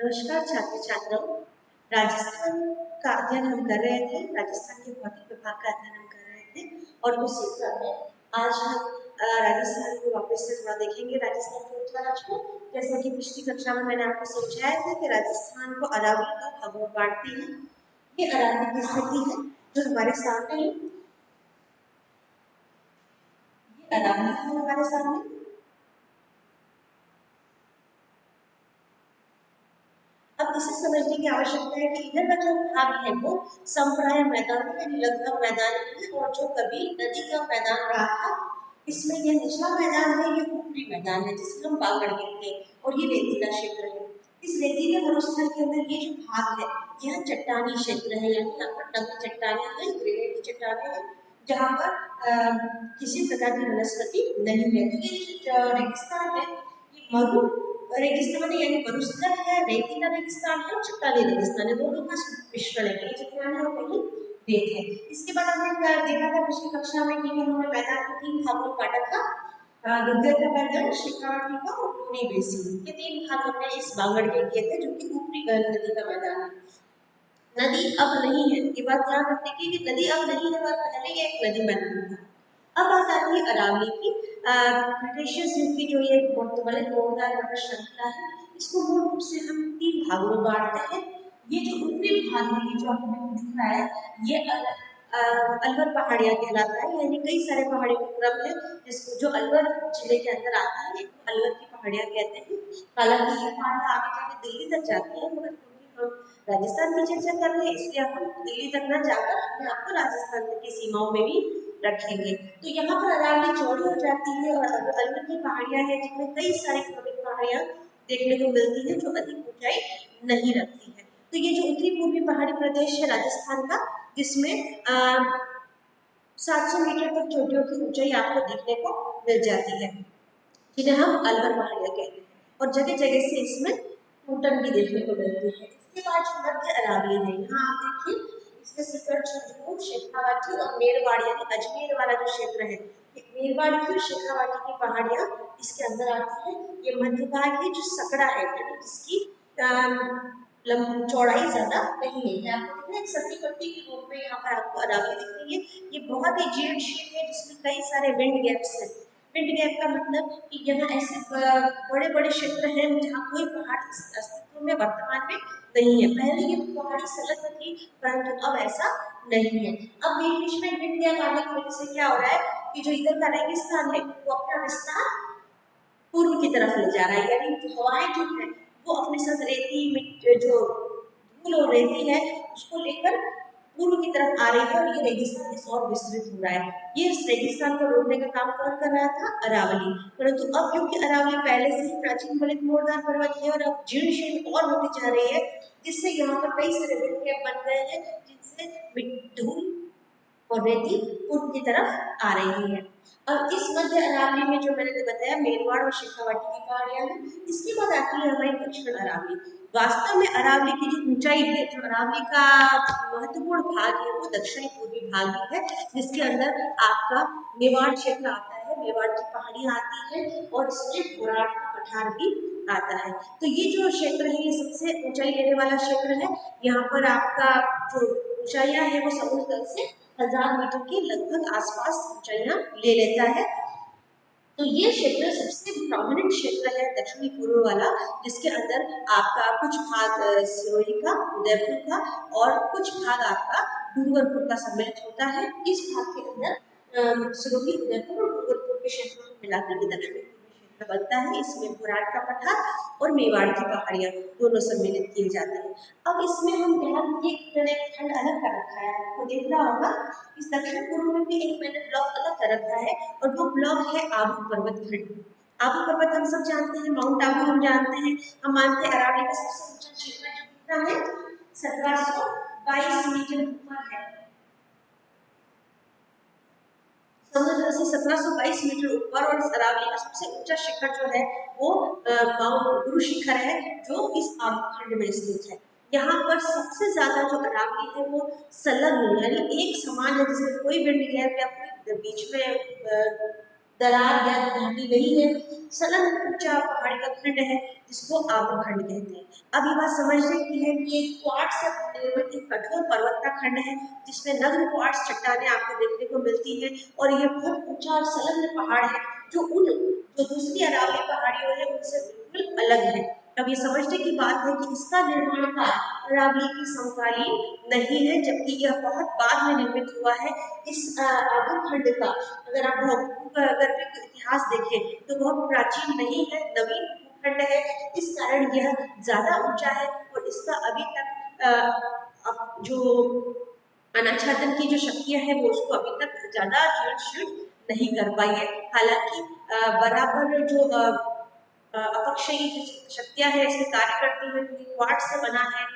नमस्कार छात्र छात्राओं। राजस्थान का अध्ययन हम कर रहे थे। राजस्थान के भौतिक विभाग का अध्ययन हम कर रहे थे और उस शीर्षक में आज हम राजस्थान को वापस से थोड़ा देखेंगे। राजस्थान के उत्तरांच को, जैसा कि पिछली कक्षा में मैंने आपको समझाया था कि राजस्थान को अरावली का भागों में बांटते हैं। ये अरावली की स्थिति है जो हमारे सामने है। ये अरावली है हमारे सामने। अब इसे समझने की आवश्यकता है कि इधर का जो भाग है वो समप्राय मैदान यानी लगभग मैदान है, और जो कभी नदी का मैदान रहा था इसमें यह निचला मैदान है, ये ऊपरी मैदान है जिसे हम बागड़ कहते हैं, और ये रेतीला क्षेत्र है। इस रेतीले मरुस्थल के अंदर ये जो भाग है यह चट्टानी क्षेत्र है, यानी यहाँ पर नवी चट्टाने हैं, ग्रेनाइट की चट्टाने हैं, जहाँ पर किसी प्रकार की वनस्पति नहीं है। तो ये जो रेगिस्तान है ये मरु रेगिस्तान है, यानी मरुस्थल है, रेतीला रेगिस्तान है और चट्टानी रेगिस्तान है, दोनों का मिश्रण है। कहीं चट्टान है और कहीं रेत है। इसके बाद हमने देखा था पिछली कक्षा में कि हमने मैदान को 3 भागों में काटा था, दुग्गल का मैदान, शेखावाटी का और टोनी बेसिन। ये 3 भाग हमने इस बांगड़ के किए थे, जो कि ऊपरी नदी का मैदान है। नदी अब नहीं है, ये बात ध्यान रखने की कि नदी अब नहीं है, पहले ये एक नदी मैदान था। अब बात आती है अरावली की। क्रिटेशियस युग की जो ये मोरदार श्रृंखला है, इसको मूल रूप से हम 3 भागों में बांटते हैं। ये जो ऊपरी भाग है, ये जो हमें दिख रहा है, ये अलवर पहाड़ियां कहलाता है, यानी कई सारे पहाड़ियों का क्रम है जिसको जो अलवर जिले के अंदर आती है, अलवर की पहाड़ियां कहते हैं। हालांकि ये पहाड़ियां आगे जाके दिल्ली तक जाती है, मगर हम राजस्थान की चर्चा कर रहे हैं इसलिए हम दिल्ली तक न जाकर अपने आपको राजस्थान की सीमाओं में भी रखेंगे। तो यहाँ पर अरावली चौड़ी हो जाती है और अलवर की पहाड़ियां हैं जिनमें कई सारी क्रमिक पहाड़ियां देखने को मिलती है जो अधिक ऊंचाई नहीं रखती है। तो ये जो उत्तरी पूर्वी पहाड़ी प्रदेश है राजस्थान का, जिसमें 700 मीटर तक चोटियों की ऊंचाई आपको देखने को मिल जाती है, जिन्हें हम अलवर पहाड़ियां कहते हैं, और जगह जगह से इसमें टूटन भी देखने को मिलती है। इसके बाद जो मध्य अरावली है, यहाँ आप देखिए इसमें सीकर, छतरपुर, शेखावाटी और मेरवाड़ यानी अजमेर वाला जो क्षेत्र है, मेरवाड़ की और शेखावाटी की पहाड़ियां इसके अंदर आती है। ये मध्य भाग है जो सकड़ा है, यानी जिसकी चौड़ाई ज्यादा नहीं है। आपको दिख रहा है एक सतही पट्टी के रूप में यहाँ पर आपको अरावली दिख रही है। ये बहुत ही जीर्ण क्षेत्र है जिसमें कई सारे विंड गैप्स हैं। विंड गैप का मतलब कि यहाँ ऐसे बड़े बड़े क्षेत्र हैं जहाँ कोई पहाड़ अस्तित्व में वर्तमान में नहीं है। पहले ये पहाड़ी संलग्न थी, परंतु अब ऐसा नहीं है। अब बीच बीच में विंड गैप आने की वजह से क्या हो रहा है कि जो इधर का रेगिस्तान है वो अपना विस्तार पूर्व की तरफ ले जा रहा है, यानी हवाएं जो है वो अपने साथ रेती मिट्टी जो धूल और रेती है उसको लेकर पूर्व की तरफ आ रही है, और ये रेगिस्तान इस और विस्तृत हो रहा है। ये इस रेगिस्तान को रोकने का काम कौन कर रहा था? अरावली। परंतु अब क्योंकि अरावली पहले से ही प्राचीन फलित मोरदार पर्वत है और अब जीर्ण शीर्ण और होती जा रही है, जिससे यहाँ पर कई सारे विंड कैप बन गए हैं जिनसे धूल और रेती पूर्व की तरफ आ रही है। और इस मध्य अरावली में जो मैंने बताया मेरवाड़ और शेखावाटी की पहाड़ियां हैं, इसके बाद आती है हमारी दक्षिण अरावली। वास्तव में अरावली की जो ऊंचाई है, जो अरावली का महत्वपूर्ण भाग है, वो दक्षिणी पूर्वी भाग ही है, जिसके अंदर आपका मेवाड़ क्षेत्र आता है, मेवाड़ की पहाड़ियां आती है और इसमें घोराट का पठार भी आता है। तो ये जो क्षेत्र है ये सबसे ऊंचाई लेने वाला क्षेत्र है। यहाँ पर आपका जो ऊंचाइयां है वो समुद्र तल से 1000 मीटर के लगभग आसपास ऊंचाइयां ले लेता है। तो ये क्षेत्र सबसे प्रोमिनेंट क्षेत्र है दक्षिणी पूर्व वाला, जिसके अंदर आपका कुछ भाग सिरोही का, उदयपुर का और कुछ भाग आपका डूंगरपुर का सम्मिलित होता है। इस भाग के अंदर सिरोही, उदयपुर और डूंगरपुर के क्षेत्रों को मिलाकर के दक्षिणी क्षेत्र बनता है। इसमें घोराट का पठार और मेवाड़ की पहाड़ियां दोनों सम्मिलित किए जाते हैं। अब इसमें हम ध्यान एक खंड अलग कर रखा है, आपको देखना होगा इस दक्षिण पूर्व में भी एक मैंने ब्लॉक अलग कर रखा है, और वो ब्लॉक है आबू पर्वत खंड। आबू पर्वत हम सब जानते हैं, माउंट आबू हम जानते हैं, हम मानते हैं अरावली का सबसे ऊंचा शिखर जो कितना है 1722 मीटर ऊपर है। समुद्र से 1722 मीटर ऊपर, और इस अरावली का सबसे ऊंचा शिखर जो है वो माउंट गुरु शिखर है, जो इस आबू खंड में स्थित है। यहाँ पर सबसे ज्यादा जो अरावली है वो संलग्न यानी एक समान है, जिसमें कोई विंड गैप या कोई बीच में दरार या घाटी नहीं है, संलग्न ऊंचा पहाड़ी का खंड है जिसको आबू खंड कहते हैं। अब ये बात समझने की है कि एक क्वार्ट्ज से निर्मित एक कठोर पर्वत का खंड है जिसमें नग्न क्वार्ट्ज चट्टानें आपको देखने को मिलती है और यह बहुत ऊंचा और संलग्न पहाड़ है जो दूसरी अरावली पहाड़ियों है उनसे बिल्कुल अलग है। अब ये समझने की बात है कि इसका निर्माण काल अरावली की समकालीन नहीं है, जबकि यह बहुत बाद में निर्मित हुआ है। इस आबू खंड का अगर आप भूगर्भिक इतिहास देखें तो वह प्राचीन नहीं है, नवीन भूखंड है। इस कारण यह ज्यादा ऊंचा है और इसका अभी तक जो अनाच्छादन की जो शक्तियां है वो उसको अभी तक ज्यादा जीर्णशीर्ण नहीं कर पाई है। हालांकि बराबर जो अपक्षयी शक्तियां है इसमें कार्य करती है, क्योंकि क्वार्ट्ज से बना है,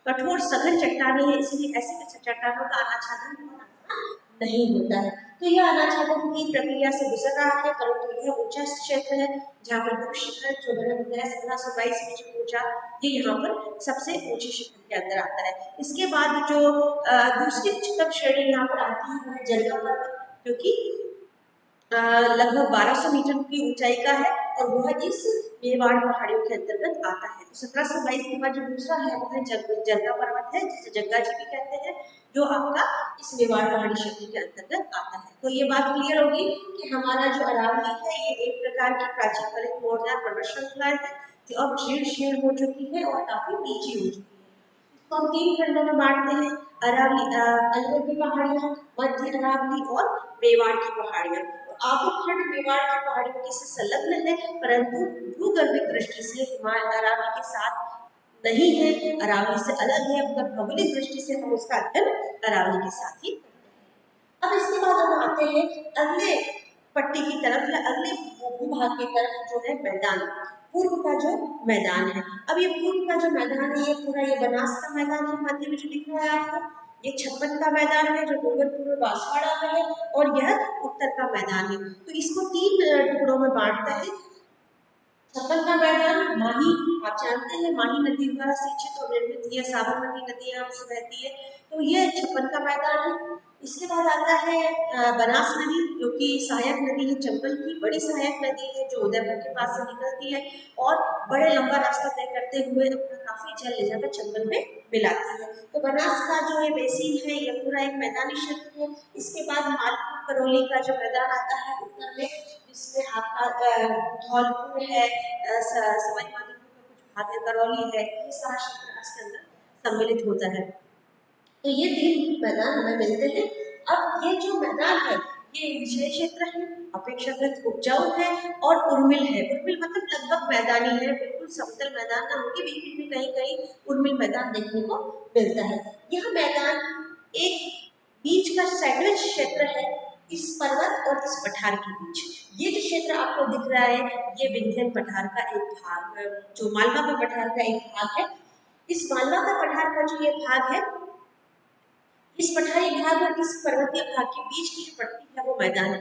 कठोर सघन चट्टानें हैं, इसलिए ऐसी चट्टानों का अनाच्छादन बहुत आसान नहीं होता है। तो यह अनाच्छादन की प्रक्रिया से गुजर रहा है, परंतु यह ऊंचा क्षेत्र है जहाँ पर कुछ शिखर जो मैंने बताया 1722 मीटर ऊंचा, ये यहाँ पर सबसे ऊंचे शिखर के अंदर आता है। इसके बाद जो दूसरी उच्चतम श्रेणी यहाँ पर आती है वो है जलगा पर्वत, जो कि लगभग 1200 मीटर की ऊंचाई का है और वह इस मेवाड़ पहाड़ियों के अंतर्गत आता है। तो 1722 के बाद जो दूसरा है वो है जलगा पर्वत है, जिसे जग्गा जी भी कहते हैं, जो आपका इस मेवाड़ पहाड़ी क्षेत्र के अंतर्गत आता है। तो ये बात क्लियर होगी कि हमारा जो अरावली है ये एक प्रकार की प्राचीन कालीन मोरदार पर्वत श्रृंखला है जो अब जीर्ण शीर्ण हो चुकी है और काफी नीची हो चुकी है। इसको हम 3 खंडों में बांटते हैं, अरावली अलवर की पहाड़ियां, मध्य अरावली और मेवाड़ की पहाड़ियां। आबू खंड मेवाड़ की पहाड़ियों की से संलग्न है, परंतु भूगर्भिक दृष्टि से हिमालय अरावली के साथ नहीं है, अरावली से अलग है, मतलब भौगोलिक दृष्टि से हम उसका अध्ययन अरावली के साथ ही करते हैं। अब इसके बाद हम आते हैं अगले पट्टी की तरफ या अगले भूभाग की तरफ, जो है मैदान, पूर्व का जो मैदान है। अब ये पूर्व का जो मैदान है ये पूरा ये बनास का मैदान है, मध्य में जो दिख रहा है आपको, ये छप्पन का मैदान है जो डूंगरपुर बांसवाड़ा में है, और यह उत्तर का मैदान है। तो इसको 3 टुकड़ों में बांटता है। छप्पन का मैदान माही, आप जानते हैं माही नदी द्वारा सिंचित और निर्मित यह साबरमती नदी यहाँ से बहती है, तो ये छप्पन का मैदान है। इसके बाद आता है बनास नदी, जो कि सहायक नदी है चंबल की, बड़ी सहायक नदी है जो उदयपुर के पास से निकलती है और बड़े लंबा रास्ता तय करते हुए अपना काफी जल ले जाकर चंबल में मिलाती है। तो बनास का जो ये बेसिन है ये पूरा एक मैदानी क्षेत्र है। इसके बाद मालपुर करौली का जो मैदान आता है उत्तर में, जिसमें आपका धौलपुर है, सवाई माधोपुर का कुछ भाग है, करौली है, ये सारा क्षेत्र इसके अंदर सम्मिलित होता है। तो ये 3 मैदान हमें मिलते हैं। अब ये जो मैदान है ये विषय क्षेत्र है, अपेक्षाकृत उपजाऊ है और उर्मिल है। उर्मिल मतलब लगभग मैदानी है, बिल्कुल समतल मैदान ना होकर बीच बीच में कहीं कहीं उर्मिल मैदान देखने को मिलता है। यह मैदान एक बीच का सैंडविच क्षेत्र है इस पर्वत और इस पठार के बीच। ये जो क्षेत्र आपको दिख रहा है ये विंध्यन पठार का एक भाग, जो मालवा का पठार का एक भाग है। इस मालवा का पठार का जो ये भाग है, इस पठारी भाग और इस पर्वतीय भाग के बीच की जो पट्टी है वो मैदान है,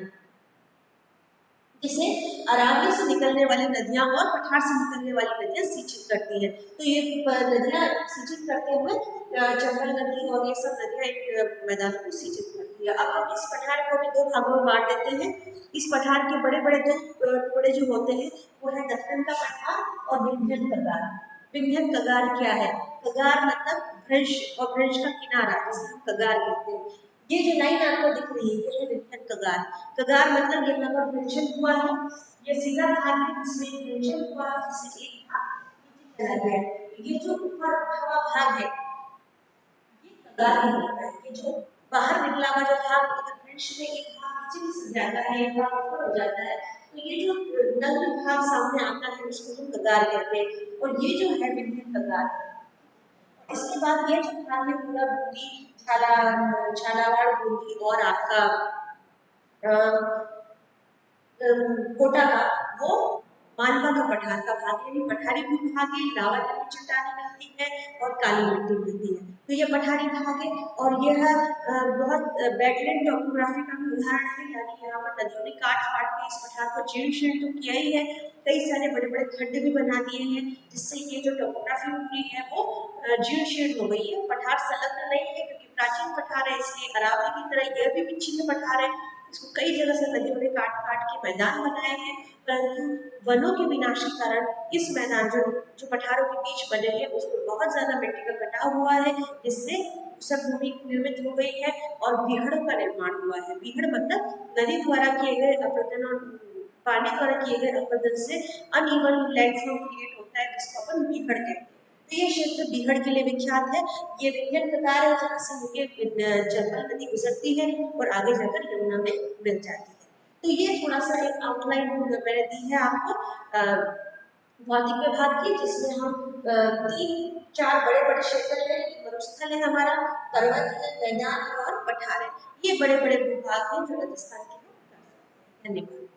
जिसे अरावली से निकलने वाली नदियां और पठार से निकलने वाली नदियां सिंचित करती है। तो ये नदियां सिंचित करते हुए चंबल नदी और ये सब नदियां एक मैदान को सिंचित करती है। अब हम इस पठार को भी 2 भागों में बांट देते हैं। इस पठार के बड़े बड़े 2 टुकड़े जो होते हैं वो है दक्कन का पठार और विंध्यन कगार। विंध्यन कगार क्या है? कगार मतलब भ्रंश और भ्रंश का किनारा, जिसे हम कगार कहते हैं। ये जो लाइन आपको दिख रही है ये है विंध्यन कगार। कगार मतलब यहाँ पर भ्रंशन हुआ है, ये सीधा भाग है जिसमें भ्रंशन हुआ है, जिससे एक भाग नीचे चला गया। ये जो ऊपर उठा हुआ भाग है ये कगार कहलाता है। ये जो बाहर निकला हुआ जो भाग, अगर भ्रंश में एक भाग नीचे खिसक जाता है, एक भाग ऊपर हो जाता है, तो ये जो नग्न भाग सामने आता है उसको हम कगार कहते हैं, और ये जो है विंध्यन कगार। इसके बाद ये जो भाग है पूरा बूंदी, झालावाड़, बूंदी और आपका कोटा का, वो मालवा का पठार का भाग है। पठारी भूभाग है, लावा जमी चट्टानें मिलती है और काली मिट्टी मिलती है, तो ये पठारी भाग है। और यह बहुत वेटलैंड टोपोग्राफी का भी उदाहरण है, यानी यहाँ पर नदियों ने काट फाट के इस पठार को जीर्ण शीर्ण तो किया ही है, कई सारे बड़े बड़े खड्ड भी बना दिए हैं, जिससे ये जो टोपोग्राफी हुई है वो जीर्ण शीर्ण हो गई है। पठार संलग्न नहीं है क्योंकि प्राचीन पठार है, इसलिए अरावली की तरह यह भी विच्छिन्न पठार है, इसको कई जगह से नदियों ने काट काट के मैदान बनाए हैं, परंतु वनों के विनाश के कारण इस मैदान जो पठारों के बीच बने हैं उसमें बहुत ज्यादा मिट्टी का कटाव हुआ है, जिससे सब भूमि निर्मित हो गई है और बीहड़ों का निर्माण हुआ है। बीहड़ मतलब नदी द्वारा किए गए अपरदन और पानी द्वारा किए गए अपरदन से अनइवन लैंडफॉर्म क्रिएट होता है, जिसको अपन बीहड़ कहते हैं। तो ये क्षेत्र बीहड़ के लिए विख्यात है। ये विंध्यन कतार है जहाँ से होके चंबल नदी गुजरती है और आगे जाकर यमुना में मिल जाती है। तो ये थोड़ा सा एक आउटलाइन मैंने दी है आपको भौतिक विभाग की, जिसमें हम तीन चार बड़े बड़े क्षेत्र हैं। मरुस्थल है हमारा, पर्वत है, मैदान है और पठार है। ये बड़े बड़े भूभाग हैं जो राजस्थान के हैं। धन्यवाद।